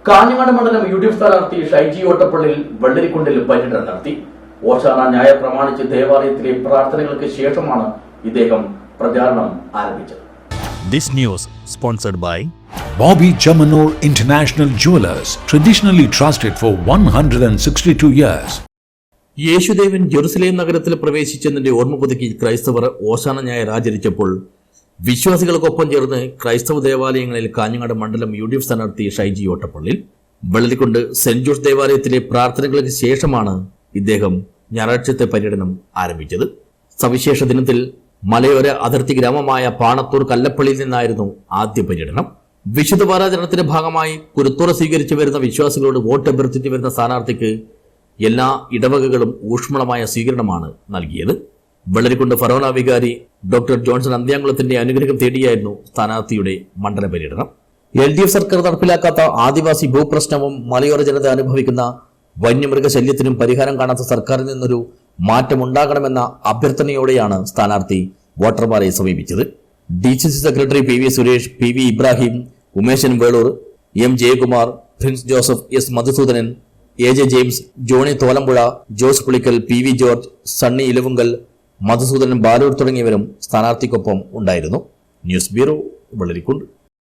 കാഞ്ഞങ്ങാട് മണ്ഡലം യു.ഡി.എഫ് സ്ഥാനാർത്ഥി ഷൈജി ഓട്ടപ്പള്ളിയിൽ വെള്ളരിക്കുണ്ടിൽ പര്യടനം നടത്തി. ഓശാന ന്യായ പ്രമാണിച്ച് ദേവാലയത്തിലെ പ്രാർത്ഥനകൾക്ക് ശേഷമാണ് ഇദ്ദേഹം പ്രചാരണം ആരംഭിച്ചത്. This news sponsored by Bobby Jamanur International Jewelers, traditionally trusted for 162 years. യേശുദേവൻ Jerusalem നഗരത്തിൽ പ്രവേശിച്ചതിന്റെ ഓർമ്മ പുതുക്കി ക്രൈസ്തവർ ഓശാന ഞായർ ആചരിച്ചപ്പോൾ വിശ്വാസികൾക്കൊപ്പം ചേർന്ന് ക്രൈസ്തവ ദേവാലയങ്ങളിൽ കാഞ്ഞങ്ങാട് മണ്ഡലം യു.ഡി.എഫ് സ്ഥാനാർത്ഥി ഷൈജി ഓട്ടപ്പള്ളിയിൽ വെള്ളരിക്കുണ്ട് സെന്റ് ജോർജ് ദേവാലയത്തിലെ പ്രാർത്ഥനകൾക്ക് ശേഷമാണ് ഇദ്ദേഹം ഞായറാഴ്ചത്തെ പര്യടനം ആരംഭിച്ചത്. സവിശേഷ ദിനത്തിൽ മലയോര അതിർത്തി ഗ്രാമമായ പാണത്തൂർ കല്ലപ്പള്ളിയിൽ നിന്നായിരുന്നു ആദ്യ പര്യടനം. വിശുദ്ധ വാരാചരണത്തിന്റെ ഭാഗമായി കുരുത്തോറ സ്വീകരിച്ചു വരുന്ന വിശ്വാസികളോട് വോട്ട് അഭ്യർത്ഥിച്ചു വരുന്ന സ്ഥാനാർത്ഥിക്ക് എല്ലാ ഇടവകകളും ഊഷ്മളമായ സ്വീകരണമാണ് നൽകിയത്. വെള്ളരിക്കുണ്ട് ഫറോന വികാരി ഡോക്ടർ ജോൺസൺ അന്ത്യാംകുളത്തിന്റെ അനുഗ്രഹം തേടിയായിരുന്നു സ്ഥാനാർത്ഥിയുടെ മണ്ഡല പര്യടനം. എൽ.ഡി.എഫ് സർക്കാർ നടപ്പിലാക്കാത്ത ആദിവാസി ഭൂപ്രശ്നവും മലയോര ജനത അനുഭവിക്കുന്ന വന്യമൃഗശല്യത്തിനും പരിഹാരം കാണാത്ത സർക്കാരിൽ നിന്നൊരു മാറ്റമുണ്ടാകണമെന്ന അഭ്യർത്ഥനയോടെയാണ് സ്ഥാനാർത്ഥി വോട്ടർമാരെ സമീപിച്ചത്. DCC secretary PV. Suresh, PV. Ibrahim, Umeshan Velur, M. Jayakumar, Prince Joseph, S. Madhusudanan, AJ. James, Johnny Tholampuzha, Jose Pulickal, PV. George, Sunny Elavunkal, Madhusudanan Balur തുടങ്ങിയവരും സ്ഥാനാർത്ഥിക്കൊപ്പം ഉണ്ടായിരുന്നു. News bureau, Vellarikundu.